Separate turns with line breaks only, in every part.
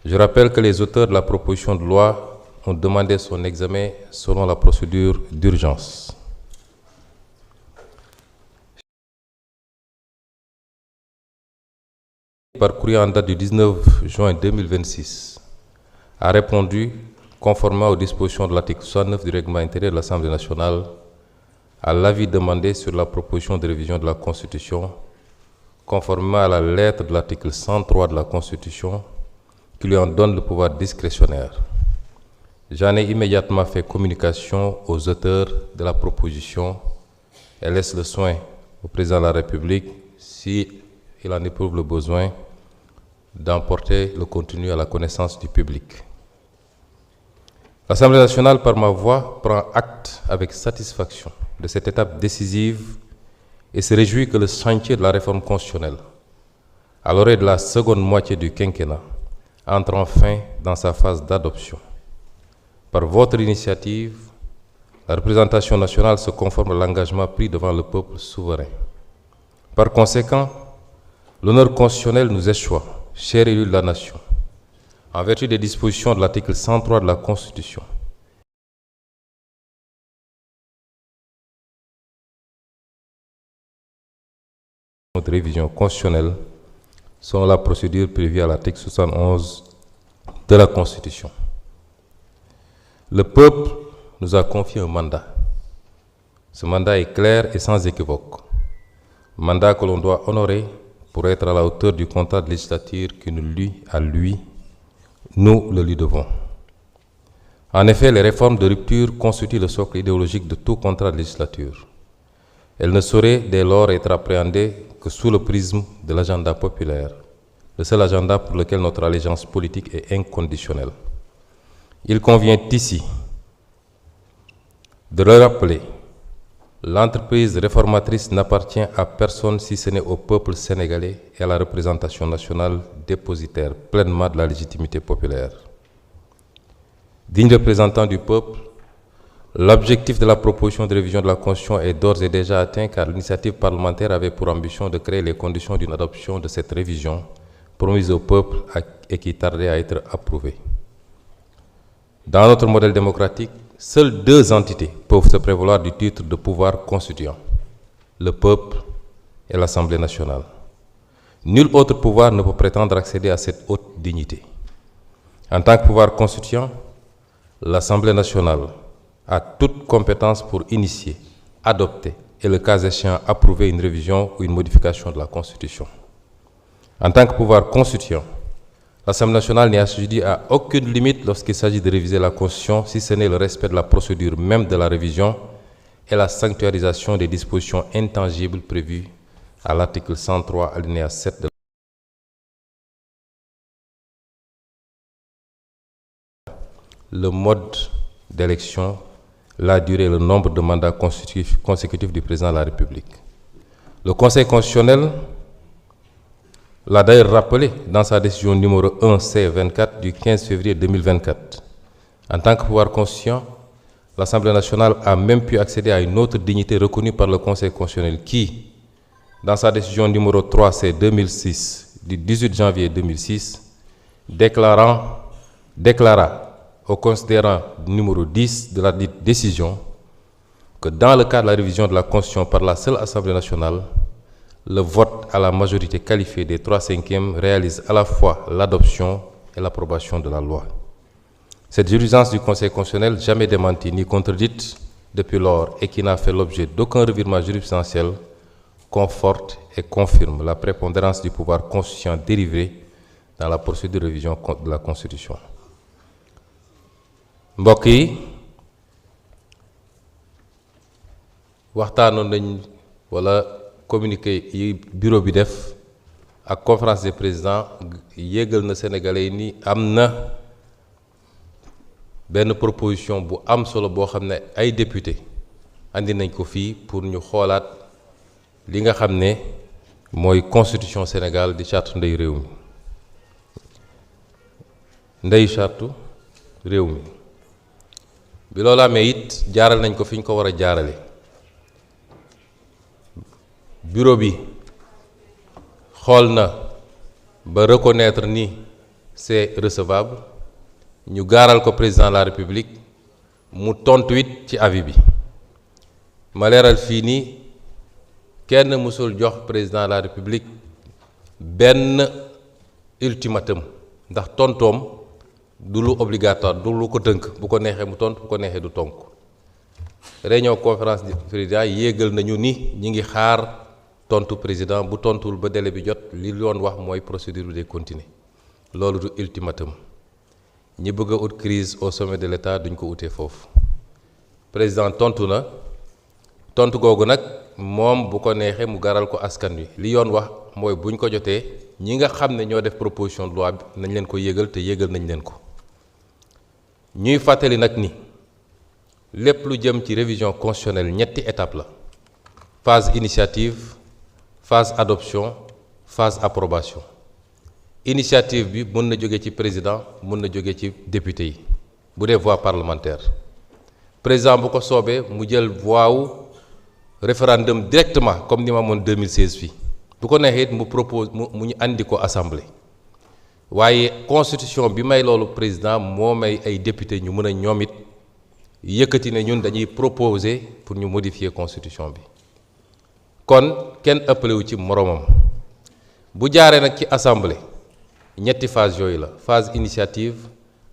Je rappelle que les auteurs de la proposition de loi ont demandé son examen selon la procédure d'urgence. Par courrier en date du 19 juin 2026, a répondu, conformément aux dispositions de l'article 69 du règlement intérieur de l'Assemblée nationale, à l'avis demandé sur la proposition de révision de la Constitution, conformément à la lettre de l'article 103 de la Constitution, qui lui en donne le pouvoir discrétionnaire. J'en ai immédiatement fait communication aux auteurs de la proposition et laisse le soin au président de la République, s'il en éprouve le besoin, d'emporter le contenu à la connaissance du public. L'Assemblée nationale, par ma voix, prend acte avec satisfaction de cette étape décisive et se réjouit que le chantier de la réforme constitutionnelle, à l'orée de la seconde moitié du quinquennat, entre enfin dans sa phase d'adoption. Par votre initiative, la représentation nationale se conforme à l'engagement pris devant le peuple souverain. Par conséquent, l'honneur constitutionnel nous échoit, chers élus de la nation, en vertu des dispositions de l'article 103 de la Constitution. De révision constitutionnelle selon la procédure prévue à l'article 71 de la Constitution. Le peuple nous a confié un mandat. Ce mandat est clair et sans équivoque. Mandat que l'on doit honorer pour être à la hauteur du contrat de législature qui nous lie à lui. Nous le lui devons. En effet, les réformes de rupture constituent le socle idéologique de tout contrat de législature. Elles ne sauraient dès lors être appréhendées que sous le prisme de l'agenda populaire, le seul agenda pour lequel notre allégeance politique est inconditionnelle. Il convient ici de le rappeler, l'entreprise réformatrice n'appartient à personne si ce n'est au peuple sénégalais et à la représentation nationale dépositaire pleinement de la légitimité populaire. Digne représentant du peuple, l'objectif de la proposition de révision de la Constitution est d'ores et déjà atteint car l'initiative parlementaire avait pour ambition de créer les conditions d'une adoption de cette révision promise au peuple et qui tardait à être approuvée. Dans notre modèle démocratique, seules deux entités peuvent se prévaloir du titre de pouvoir constituant, le peuple et l'Assemblée nationale. Nul autre pouvoir ne peut prétendre accéder à cette haute dignité. En tant que pouvoir constituant, l'Assemblée nationale a toute compétence pour initier, adopter et, le cas échéant, approuver une révision ou une modification de la Constitution. En tant que pouvoir constituant, l'Assemblée nationale n'est assujettie à aucune limite lorsqu'il s'agit de réviser la Constitution, si ce n'est le respect de la procédure même de la révision et la sanctuarisation des dispositions intangibles prévues à l'article 103, alinéa 7 de le mode d'élection, la durée et le nombre de mandats consécutifs du président de la République. Le Conseil constitutionnel l'a d'ailleurs rappelé dans sa décision numéro 1C24 du 15 février 2024. En tant que pouvoir constituant, l'Assemblée nationale a même pu accéder à une autre dignité reconnue par le Conseil constitutionnel qui, dans sa décision numéro 3C2006 du 18 janvier 2006, déclara au considérant numéro 10 de la dite décision que dans le cas de la révision de la Constitution par la seule Assemblée nationale, le vote à la majorité qualifiée des 3/5 réalise à la fois l'adoption et l'approbation de la loi. Cette jurisprudence du Conseil constitutionnel, jamais démentie ni contredite depuis lors et qui n'a fait l'objet d'aucun revirement jurisprudentiel, conforte et confirme la prépondérance du pouvoir constituant dérivé dans la procédure de révision de la Constitution. mbokk yi waxtaanoon nañ wala communiqué yi bureau bi def ak conférence des présidents yégal na Sénégalais yi ni am na benn proposition bu am solo boo xam ne ay député andi nañ ko fii pour ñu xoolaat li nga xam ne mooy constitution Sénégal di charte ndeyu réew mi ndeyu charte réew mi bi loolu amee it jaaral nañ ko fi ñu ko war a jaarale bureau bi xool na ba reconnaître ni c'est recevable ñu gaaral ko président de la république mu tontu it ci avis bi ma leeral fii nii kenn mësul jox président de la république benn ultimatum ndax tontoom du lu obligatoire du lu ko tënk bu ko neexee mu tontu bu ko neexee du tonk réunion conférence des présidents yéegal nañu ni ñi ngi xaar tontu président bu tontuwul ba délai bi jot li yoon wax mooy procédure bi day continuer loolu du ultimatum ñi bëgg a ut crise au sommet de l'État duñ ko utee foofu président tontu na tontu googu nag moom bu ko neexee mu garal ko askan wi li yoon wax mooy buñ ko jotee ñi nga xam ne ñoo def proposition de loi bi nañ leen ko yégal te yégal nañ leen ko ñuy fàttali nag ni lépp lu jëm ci révision constitutionnelle ñetti étape la phase initiative phase adoption phase approbation initiative bi mën na jóge ci président mën na jóge ci député yi bu dee voie parlementaire président bu ko soobee mu jël voie wu référendum directement comme ni ma amoon 2016 fii bu ko neexee it mu propose mu ñu andi ko assemblée waaye constitution bi may loolu président moo may ay député ñu mën a ñoom it yëkkati ne ñun dañuy proposer pour ñu modifier constitution bi kon kenn ëppalewu ci moroomam bu jaaree nag ci assemblée ñetti phase yooyu la phase initiative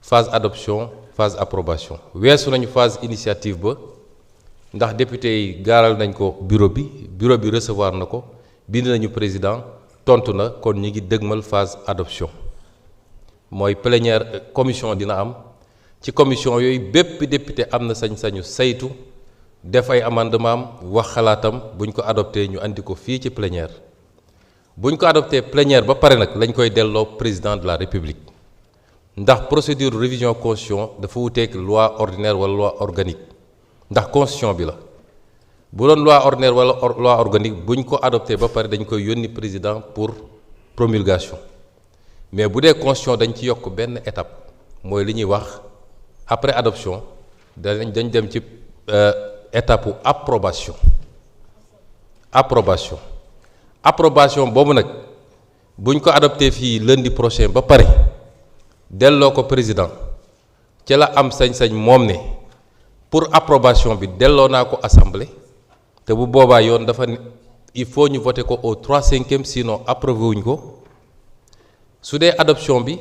phase adoption phase approbation weesu nañu phase initiative ba ndax député yi gaaral nañ ko bureau bi recevoir na ko bind nañu président tontu na kon ñi ngi dëgmal phase adoption mooy plénière commission dina am ci commission yooyu bépp député am na sañ-sañu saytu def ay amendement am wax xalaatam buñ ko adopté ñu andi ko fii ci plénière buñ ko adopté plénière ba pare nag lañ koy delloo président de la république ndax procédure révision constitution dafa wuteeg loi ordinaire wala loi organique ndax constitution bi la bu doon loi ordinaire wala loi organique buñ ko adopté ba pare dañ koy yónni président pour promulgation mais bu dee constitution dañ ci yokk benn étape mooy li ñuy wax après adoption dañ dem ci étape approbation boobu nag buñ ko adopté fii lundi prochain ba pare delloo ko président ci la am sañ-sañ moom ne pour approbation bi delloo naa ko assemblée te bu boobaa yoon dafa ne il faut ñu voter ko au 3/5 sinon approuvé wuñ ko su dee adoption bi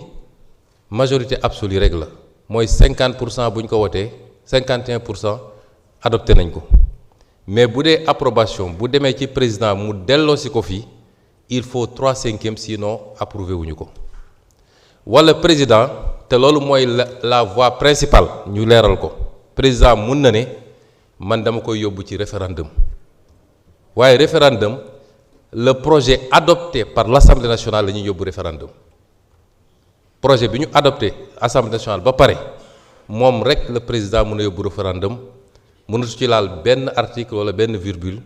majorité absolue rek la mooy 50% buñ ko wotee 51% adopté nañ ko mais bu dee approbation bu demee ci président mu delloo si ko fii il faut 3/5 sinon approuvé wuñu ko wala président te loolu mooy la voie principale ñu leeral ko président mun na ne man dama koy yóbbu ci référendum waaye référendum le projet adopté par l'Assemblée nationale la ñuy yóbbu référendum projet bi ñu adopté Assemblée nationale ba pare moom rek le président mën a yóbbu référendum mënatu ci laal benn article wala benn virgule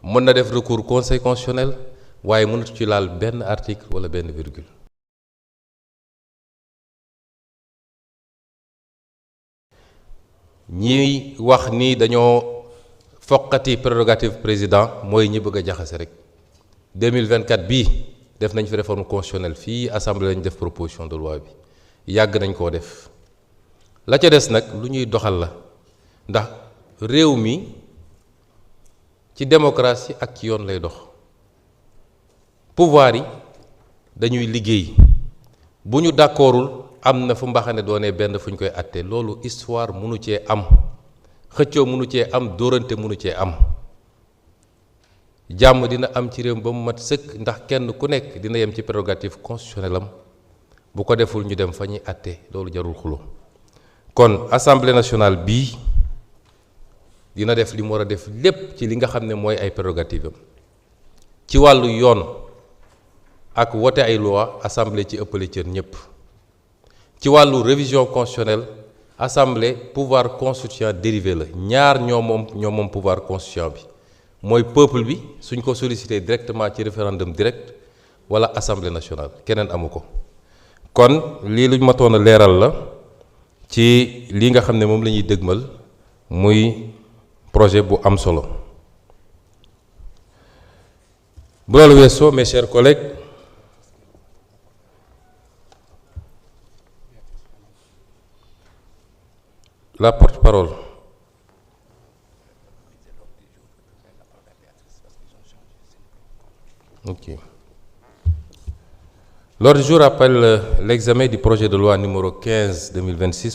mën na def recours conseil constitutionnel waaye mënatu ci laal benn article wala benn virgule. ñiy wax ni dañoo foqati prérogative président mooy ñi bëgg a jaxase rek 2024 bii def nañ fi réforme constitutionnelle fii assemblée lañ def proposition de loi bi yàgg nañ koo def la ca des nag lu ñuy doxal la ndax réew mi ci démocratie ak ci yoon lay dox pouvoir yi dañuy liggéey bu ñu d'accordul am na fu mbaxane doonee benn fu ñu koy àttee loolu histoire mënu cee am xëccoo mënu cee am dóorante mënu cee am jàmm dina am ci réew ba mu mat sëkk ndax kenn ku nekk dina yem ci prérogative constitutionnelle am bu ko deful ñu dem fa ñuy àtte loolu jarul xulo kon assemblée nationale bii dina def li mu war a def lépp ci li nga xam ne mooy ay prérogative am ci wàllu yoon ak wote ay loi assemblée ci ëppale cër ñépp ci wàllu révision constitutionnelle assemblée pouvoir constituant dérivé la ñaar ñoo moom pouvoir constituant bi mooy peuple bi suñ ko sollicité directement ci référendum direct wala assemblée nationale keneen amu ko kon lii luñ matoon a leeral la ci li nga xam ne moom la ñuy dëgmal muy projet bu am solo bu loolu weesoo mes chers collègues La porte-parole. Ok. L'ordre du jour appelle l'examen du projet de loi numéro 15/2026